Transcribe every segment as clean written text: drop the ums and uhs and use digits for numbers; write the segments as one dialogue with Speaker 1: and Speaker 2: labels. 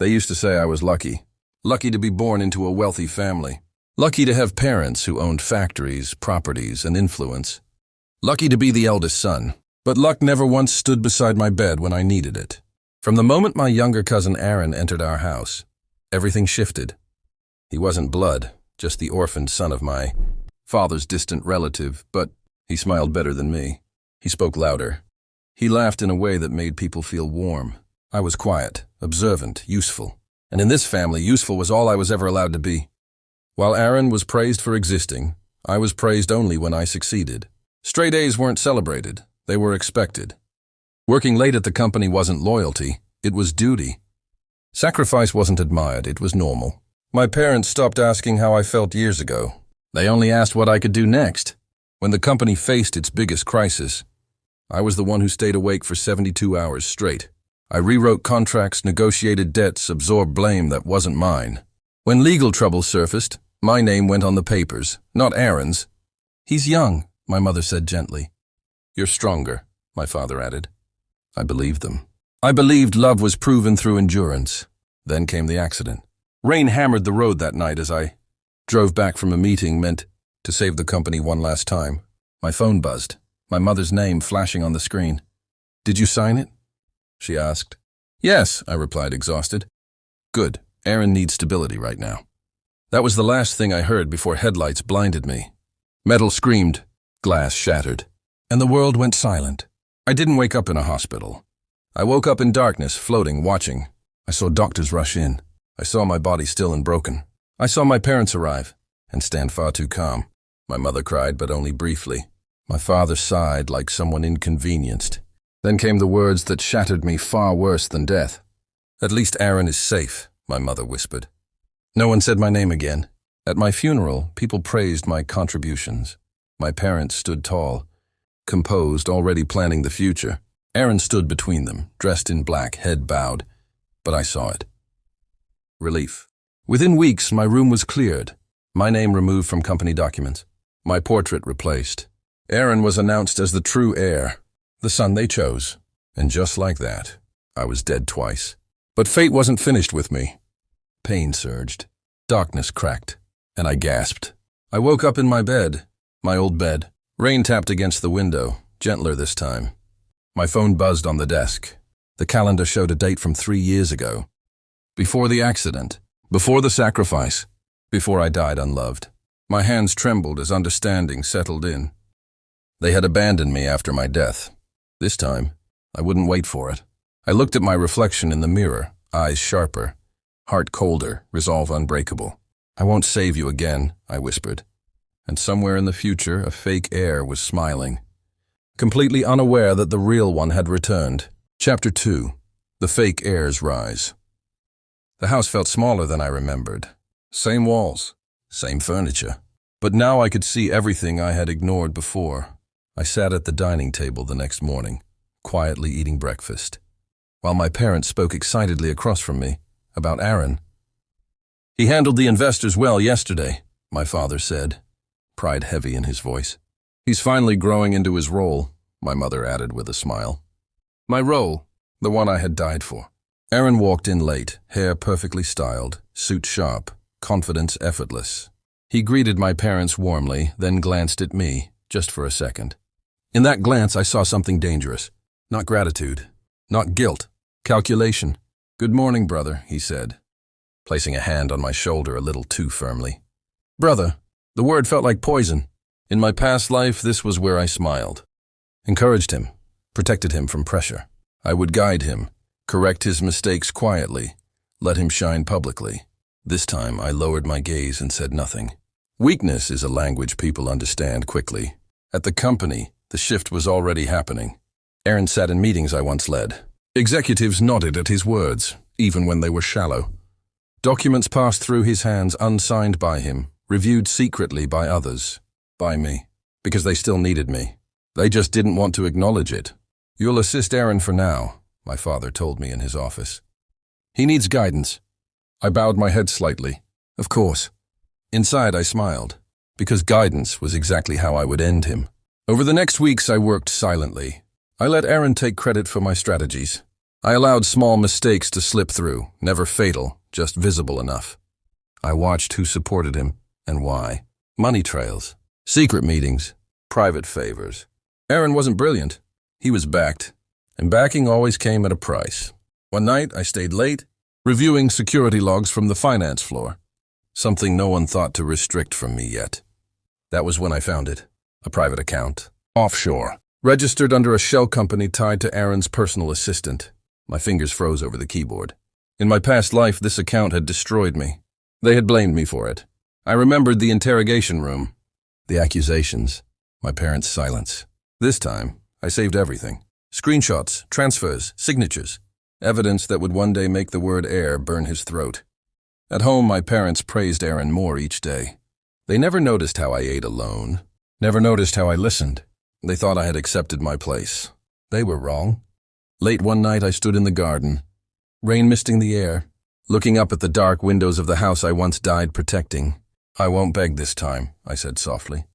Speaker 1: They used to say I was lucky. Lucky to be born into a wealthy family. Lucky to have parents who owned factories, properties, and influence. Lucky to be the eldest son. But luck never once stood beside my bed when I needed it. From the moment my younger cousin Aaron entered our house, everything shifted. He wasn't blood, just the orphaned son of my father's distant relative, but he smiled better than me. He spoke louder. He laughed in a way that made people feel warm. I was quiet, observant, useful. And in this family, useful was all I was ever allowed to be. While Aaron was praised for existing, I was praised only when I succeeded. Stray days weren't celebrated. They were expected. Working late at the company wasn't loyalty, it was duty. Sacrifice wasn't admired, it was normal. My parents stopped asking how I felt years ago. They only asked what I could do next. When the company faced its biggest crisis, I was the one who stayed awake for 72 hours straight. I rewrote contracts, negotiated debts, absorbed blame that wasn't mine. When legal trouble surfaced, my name went on the papers, not Aaron's. "He's young," my mother said gently. "You're stronger," my father added. I believed them. I believed love was proven through endurance. Then came the accident. Rain hammered the road that night as I drove back from a meeting meant to save the company one last time. My phone buzzed, my mother's name flashing on the screen. "Did you sign it?" she asked. "Yes," I replied, exhausted. "Good. Aaron needs stability right now." That was the last thing I heard before headlights blinded me. Metal screamed, glass shattered, and the world went silent. I didn't wake up in a hospital. I woke up in darkness, floating, watching. I saw doctors rush in. I saw my body still and broken. I saw my parents arrive and stand far too calm. My mother cried, but only briefly. My father sighed like someone inconvenienced. Then came the words that shattered me far worse than death. "At least Aaron is safe," my mother whispered. No one said my name again. At my funeral, people praised my contributions. My parents stood tall, composed, already planning the future. Aaron stood between them, dressed in black, head bowed. But I saw it. Relief. Within weeks, my room was cleared. My name removed from company documents. My portrait replaced. Aaron was announced as the true heir, the son they chose. And just like that, I was dead twice. But fate wasn't finished with me. Pain surged. Darkness cracked. And I gasped. I woke up in my bed, my old bed. Rain tapped against the window, gentler this time. My phone buzzed on the desk. The calendar showed a date from 3 years ago. Before the accident, before the sacrifice, before I died unloved. My hands trembled as understanding settled in. They had abandoned me after my death. This time, I wouldn't wait for it. I looked at my reflection in the mirror, eyes sharper, heart colder, resolve unbreakable. "I won't save you again," I whispered. And somewhere in the future, a fake heir was smiling, completely unaware that the real one had returned. Chapter 2. The Fake Heir's Rise. The house felt smaller than I remembered. Same walls, same furniture. But now I could see everything I had ignored before. I sat at the dining table the next morning, quietly eating breakfast, while my parents spoke excitedly across from me about Aaron. "He handled the investors well yesterday," my father said, pride heavy in his voice. "He's finally growing into his role," my mother added with a smile. My role, the one I had died for. Aaron walked in late, hair perfectly styled, suit sharp, confidence effortless. He greeted my parents warmly, then glanced at me, just for a second. In that glance, I saw something dangerous. Not gratitude, not guilt, calculation. "Good morning, brother," he said, placing a hand on my shoulder a little too firmly. Brother. The word felt like poison. In my past life, this was where I smiled. Encouraged him, protected him from pressure. I would guide him, correct his mistakes quietly, let him shine publicly. This time, I lowered my gaze and said nothing. Weakness is a language people understand quickly. At the company, the shift was already happening. Aaron sat in meetings I once led. Executives nodded at his words, even when they were shallow. Documents passed through his hands unsigned by him, reviewed secretly by others, by me, because they still needed me. They just didn't want to acknowledge it. "You'll assist Aaron for now," my father told me in his office. "He needs guidance." I bowed my head slightly. Of course. Inside I smiled, because guidance was exactly how I would end him. Over the next weeks I worked silently. I let Aaron take credit for my strategies. I allowed small mistakes to slip through, never fatal, just visible enough. I watched who supported him and why. Money trails, secret meetings, private favors. Aaron wasn't brilliant. He was backed, and backing always came at a price. One night, I stayed late, reviewing security logs from the finance floor, something no one thought to restrict from me yet. That was when I found it, a private account, offshore, registered under a shell company tied to Aaron's personal assistant. My fingers froze over the keyboard. In my past life, this account had destroyed me. They had blamed me for it. I remembered the interrogation room, the accusations, my parents' silence. This time, I saved everything. Screenshots, transfers, signatures, evidence that would one day make the word heir burn his throat. At home, my parents praised Aaron more each day. They never noticed how I ate alone, never noticed how I listened. They thought I had accepted my place. They were wrong. Late one night, I stood in the garden, rain misting the air, looking up at the dark windows of the house I once died protecting. "I won't beg this time," I said softly.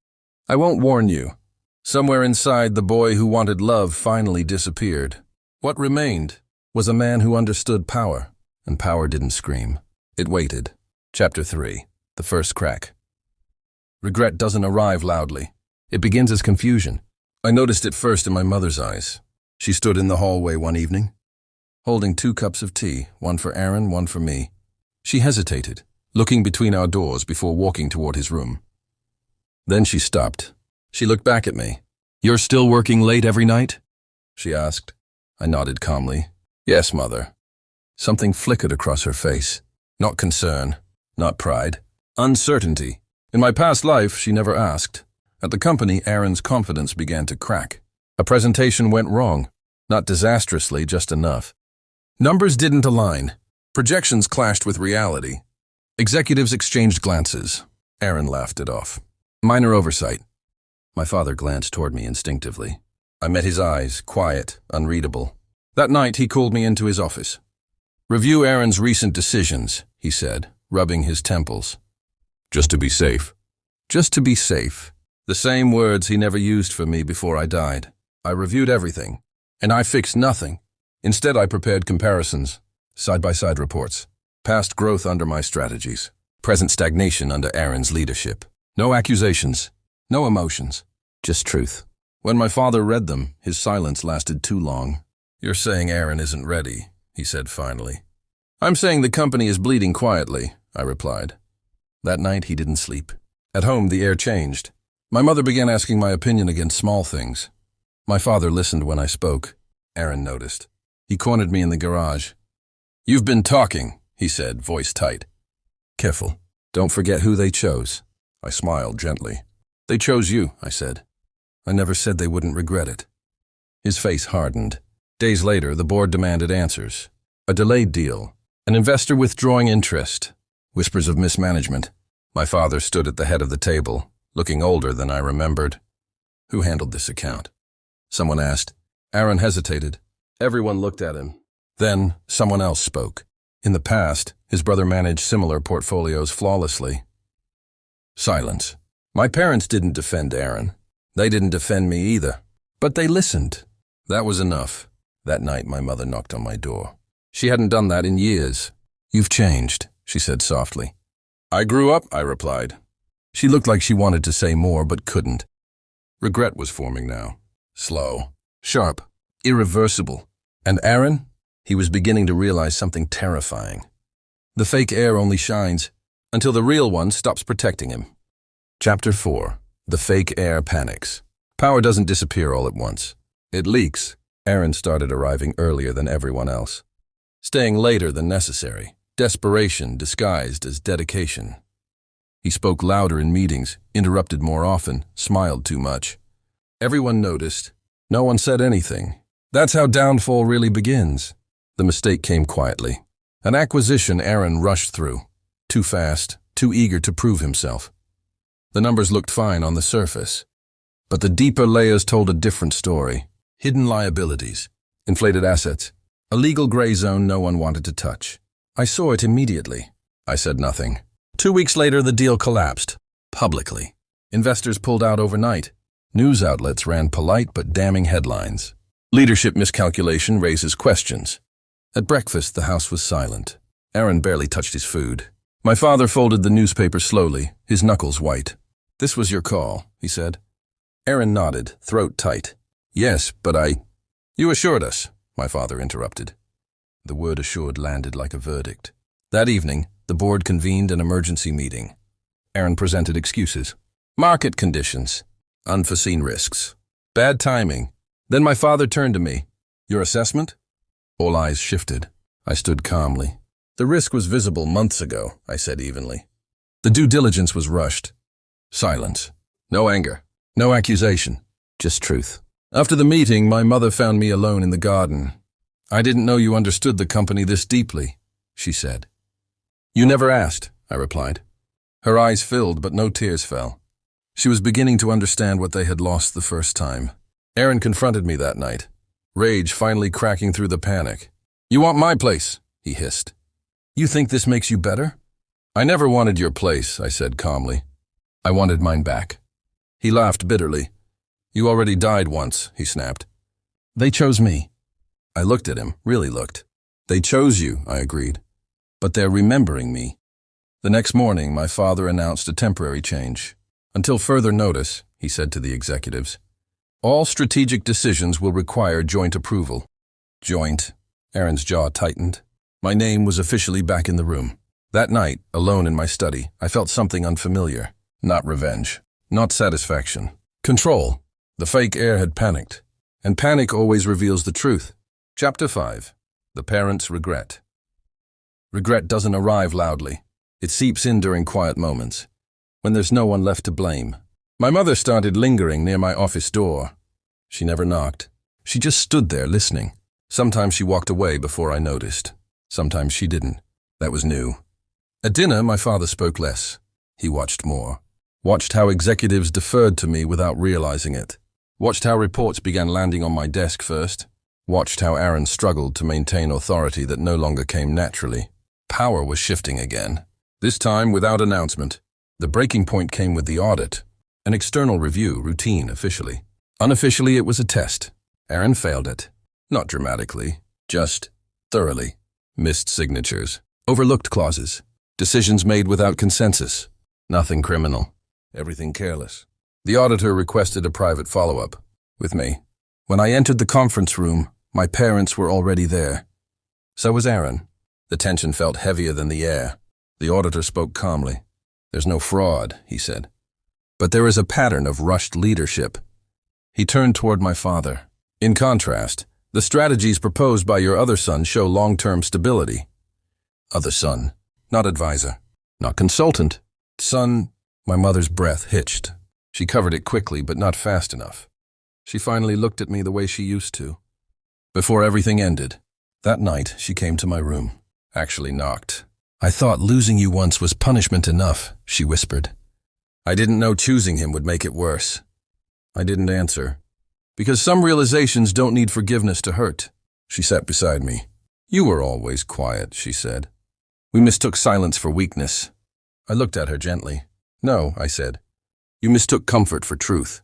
Speaker 1: "I won't warn you." Somewhere inside, the boy who wanted love finally disappeared. What remained was a man who understood power, and power didn't scream. It waited. Chapter 3. The First Crack. Regret doesn't arrive loudly. It begins as confusion. I noticed it first in my mother's eyes. She stood in the hallway one evening, holding 2 cups of tea, one for Aaron, one for me. She hesitated, looking between our doors before walking toward his room. Then she stopped. She looked back at me. "You're still working late every night?" she asked. I nodded calmly. "Yes, Mother." Something flickered across her face. Not concern, not pride. Uncertainty. In my past life, she never asked. At the company, Aaron's confidence began to crack. A presentation went wrong. Not disastrously, just enough. Numbers didn't align. Projections clashed with reality. Executives exchanged glances. Aaron laughed it off. Minor oversight. My father glanced toward me instinctively. I met his eyes, quiet, unreadable. That night, he called me into his office. "Review Aaron's recent decisions," he said, rubbing his temples. "Just to be safe." Just to be safe. The same words he never used for me before I died. I reviewed everything, and I fixed nothing. Instead, I prepared comparisons, side-by-side reports, past growth under my strategies, present stagnation under Aaron's leadership. No accusations, no emotions, just truth. When my father read them, his silence lasted too long. "You're saying Aaron isn't ready," he said finally. "I'm saying the company is bleeding quietly," I replied. That night, he didn't sleep. At home, the air changed. My mother began asking my opinion against small things. My father listened when I spoke. Aaron noticed. He cornered me in the garage. "You've been talking," he said, voice tight. "Careful. Don't forget who they chose." I smiled gently. "They chose you," I said. "I never said they wouldn't regret it." His face hardened. Days later, the board demanded answers. A delayed deal. An investor withdrawing interest. Whispers of mismanagement. My father stood at the head of the table, looking older than I remembered. "Who handled this account?" Someone asked. Aaron hesitated. Everyone looked at him. Then someone else spoke. In the past, his brother managed similar portfolios flawlessly. Silence. My parents didn't defend Aaron. They didn't defend me either. But they listened. That was enough. That night, my mother knocked on my door. She hadn't done that in years. "You've changed," she said softly. "I grew up," I replied. She looked like she wanted to say more, but couldn't. Regret was forming now. Slow, sharp, irreversible. And Aaron? He was beginning to realize something terrifying. The fake heir only shines until the real one stops protecting him. Chapter 4. The Fake Heir Panics. Power doesn't disappear all at once. It leaks. Aaron started arriving earlier than everyone else, staying later than necessary. Desperation disguised as dedication. He spoke louder in meetings, interrupted more often, smiled too much. Everyone noticed. No one said anything. That's how downfall really begins. The mistake came quietly. An acquisition Aaron rushed through. Too fast, too eager to prove himself. The numbers looked fine on the surface. But the deeper layers told a different story. Hidden liabilities, inflated assets, a legal gray zone no one wanted to touch. I saw it immediately. I said nothing. 2 weeks later, the deal collapsed. Publicly. Investors pulled out overnight. News outlets ran polite but damning headlines. Leadership miscalculation raises questions. At breakfast, the house was silent. Aaron barely touched his food. My father folded the newspaper slowly, his knuckles white. "This was your call," he said. Aaron nodded, throat tight. "Yes, but You assured us," my father interrupted. The word assured landed like a verdict. That evening, the board convened an emergency meeting. Aaron presented excuses. Market conditions. Unforeseen risks. Bad timing. Then my father turned to me. "Your assessment?" All eyes shifted. I stood calmly. "The risk was visible months ago," I said evenly. "The due diligence was rushed." Silence. No anger. No accusation. Just truth. After the meeting, my mother found me alone in the garden. "I didn't know you understood the company this deeply," she said. "You never asked," I replied. Her eyes filled, but no tears fell. She was beginning to understand what they had lost the first time. Aaron confronted me that night, rage finally cracking through the panic. "You want my place," he hissed. "You think this makes you better?" "I never wanted your place," I said calmly. "I wanted mine back." He laughed bitterly. "You already died once," he snapped. "They chose me." I looked at him, really looked. "They chose you," I agreed. "But they're remembering me." The next morning, my father announced a temporary change. "Until further notice," he said to the executives, "all strategic decisions will require joint approval." Joint. Aaron's jaw tightened. My name was officially back in the room. That night, alone in my study, I felt something unfamiliar. Not revenge. Not satisfaction. Control. The fake heir had panicked. And panic always reveals the truth. Chapter 5. The Parents' Regret. Regret doesn't arrive loudly. It seeps in during quiet moments, when there's no one left to blame. My mother started lingering near my office door. She never knocked. She just stood there listening. Sometimes she walked away before I noticed. Sometimes she didn't. That was new. At dinner, my father spoke less. He watched more. Watched how executives deferred to me without realizing it. Watched how reports began landing on my desk first. Watched how Aaron struggled to maintain authority that no longer came naturally. Power was shifting again. This time without announcement. The breaking point came with the audit. An external review, routine officially. Unofficially, it was a test. Aaron failed it. Not dramatically, just thoroughly. Missed signatures. Overlooked clauses. Decisions made without consensus. Nothing criminal. Everything careless. The auditor requested a private follow-up with me. When I entered the conference room, my parents were already there. So was Aaron. The tension felt heavier than the air. The auditor spoke calmly. "There's no fraud," he said. "But there is a pattern of rushed leadership." He turned toward my father. "In contrast, the strategies proposed by your other son show long-term stability." Other son. Not advisor. Not consultant. Son. My mother's breath hitched. She covered it quickly, but not fast enough. She finally looked at me the way she used to. Before everything ended, that night she came to my room. Actually knocked. "I thought losing you once was punishment enough," she whispered. "I didn't know choosing him would make it worse." I didn't answer. "Because some realizations don't need forgiveness to hurt." She sat beside me. "You were always quiet," she said. "We mistook silence for weakness." I looked at her gently. "No," I said. "You mistook comfort for truth."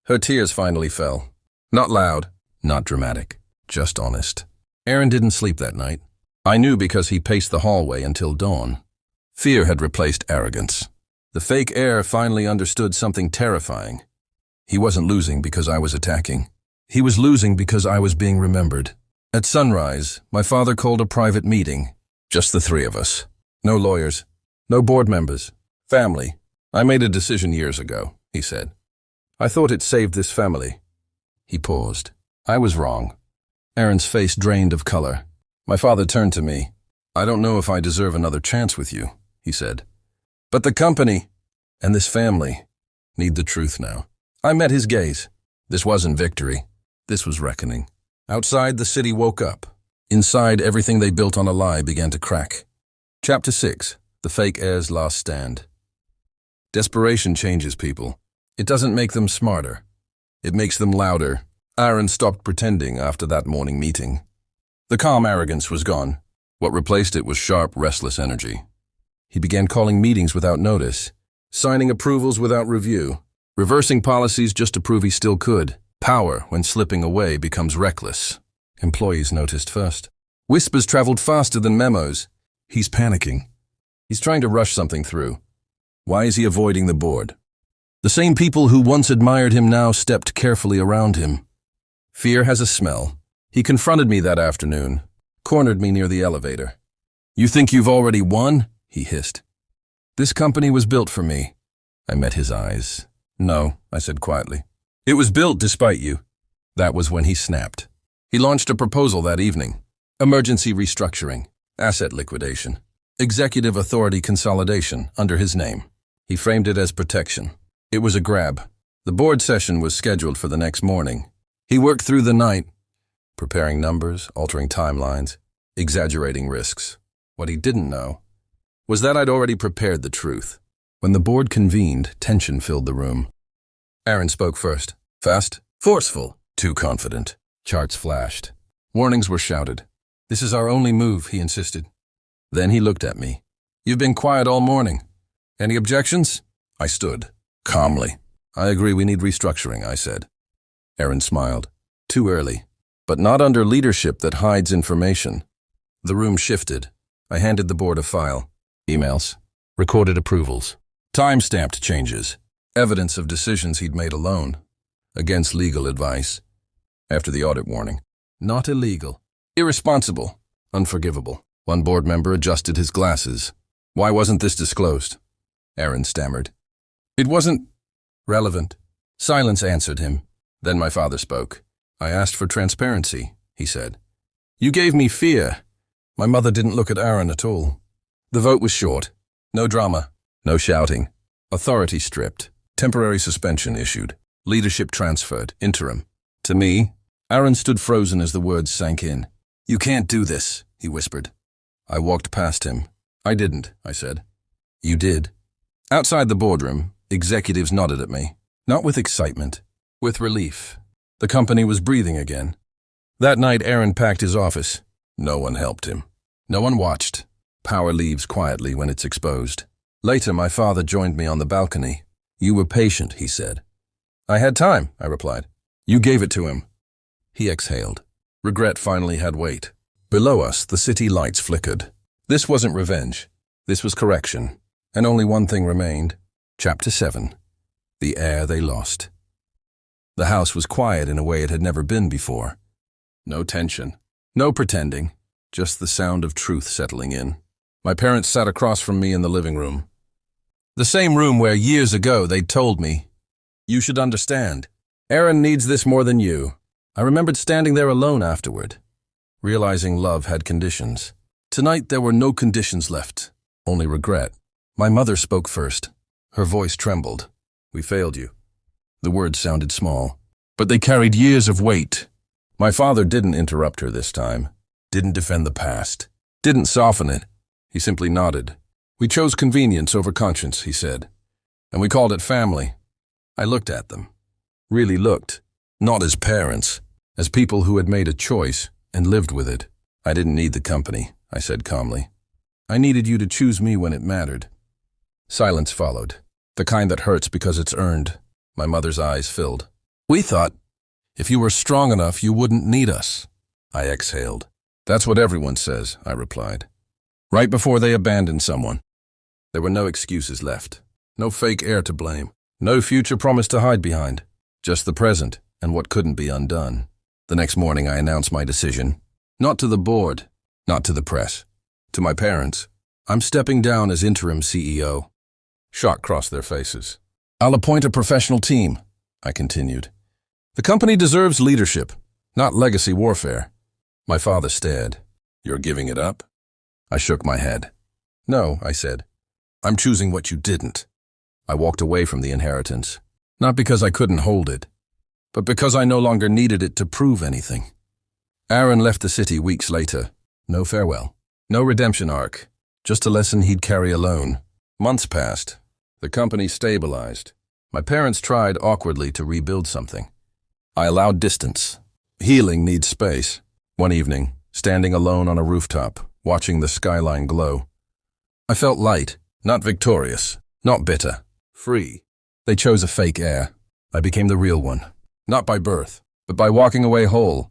Speaker 1: Her tears finally fell. Not loud, not dramatic, just honest. Aaron didn't sleep that night. I knew because he paced the hallway until dawn. Fear had replaced arrogance. The fake heir finally understood something terrifying. He wasn't losing because I was attacking. He was losing because I was being remembered. At sunrise, my father called a private meeting. Just the three of us. No lawyers. No board members. Family. "I made a decision years ago," he said. "I thought it saved this family." He paused. I was wrong. Aaron's face drained of color. My father turned to me. "I don't know if I deserve another chance with you," he said. "But the company and this family need the truth now." I met his gaze. This wasn't victory. This was reckoning. Outside, the city woke up. Inside, everything they built on a lie began to crack. Chapter 6. The Fake Heir's Last Stand. Desperation changes people. It doesn't make them smarter. It makes them louder. Aaron stopped pretending after that morning meeting. The calm arrogance was gone. What replaced it was sharp, restless energy. He began calling meetings without notice, signing approvals without review, reversing policies just to prove he still could. Power, when slipping away, becomes reckless. Employees noticed first. Whispers traveled faster than memos. He's panicking. He's trying to rush something through. Why is he avoiding the board? The same people who once admired him now stepped carefully around him. Fear has a smell. He confronted me that afternoon, cornered me near the elevator. You think you've already won? He hissed. This company was built for me. I met his eyes. No, I said quietly. It was built despite you. That was when he snapped. He launched a proposal that evening. Emergency restructuring, asset liquidation, executive authority consolidation under his name. He framed it as protection. It was a grab. The board session was scheduled for the next morning. He worked through the night, preparing numbers, altering timelines, exaggerating risks. What he didn't know was that I'd already prepared the truth. When the board convened, tension filled the room. Aaron spoke first. Fast, forceful, too confident. Charts flashed. Warnings were shouted. This is our only move, he insisted. Then he looked at me. You've been quiet all morning. Any objections? I stood, calmly. I agree we need restructuring, I said. Aaron smiled. Too early. But not under leadership that hides information. The room shifted. I handed the board a file. Emails. Recorded approvals. Time-stamped changes. Evidence of decisions he'd made alone. Against legal advice. After the audit warning. Not illegal. Irresponsible. Unforgivable. One board member adjusted his glasses. Why wasn't this disclosed? Aaron stammered. It wasn't relevant. Silence answered him. Then my father spoke. I asked for transparency, he said. You gave me fear. My mother didn't look at Aaron at all. The vote was short. No drama. No shouting. Authority stripped. Temporary suspension issued. Leadership transferred. Interim. To me, Aaron stood frozen as the words sank in. You can't do this, he whispered. I walked past him. I didn't, I said. You did. Outside the boardroom, executives nodded at me. Not with excitement, with relief. The company was breathing again. That night, Aaron packed his office. No one helped him. No one watched. Power leaves quietly when it's exposed. Later, my father joined me on the balcony. You were patient, he said. I had time, I replied. You gave it to him. He exhaled. Regret finally had weight. Below us, the city lights flickered. This wasn't revenge. This was correction. And only one thing remained. Chapter 7. The air they lost. The house was quiet in a way it had never been before. No tension. No pretending. Just the sound of truth settling in. My parents sat across from me in the living room. The same room where years ago they'd told me, you should understand. Aaron needs this more than you. I remembered standing there alone afterward, realizing love had conditions. Tonight there were no conditions left, only regret. My mother spoke first. Her voice trembled. We failed you. The words sounded small, but they carried years of weight. My father didn't interrupt her this time, didn't defend the past, didn't soften it. He simply nodded. We chose convenience over conscience, he said, and we called it family. I looked at them, really looked, not as parents, as people who had made a choice and lived with it. I didn't need the company, I said calmly. I needed you to choose me when it mattered. Silence followed, the kind that hurts because it's earned. My mother's eyes filled. We thought, if you were strong enough, you wouldn't need us. I exhaled. That's what everyone says, I replied. Right before they abandoned someone. There were no excuses left. No fake heir to blame. No future promise to hide behind. Just the present and what couldn't be undone. The next morning I announced my decision. Not to the board, not to the press. To my parents. I'm stepping down as interim CEO. Shock crossed their faces. I'll appoint a professional team, I continued. The company deserves leadership, not legacy warfare. My father stared. You're giving it up? I shook my head. No, I said. I'm choosing what you didn't. I walked away from the inheritance, not because I couldn't hold it, but because I no longer needed it to prove anything. Aaron left the city weeks later. No farewell, no redemption arc, just a lesson he'd carry alone. Months passed. The company stabilized. My parents tried awkwardly to rebuild something. I allowed distance. Healing needs space. One evening, standing alone on a rooftop, watching the skyline glow, I felt light, not victorious, not bitter, free. They chose a fake heir. I became the real one, not by birth, but by walking away whole,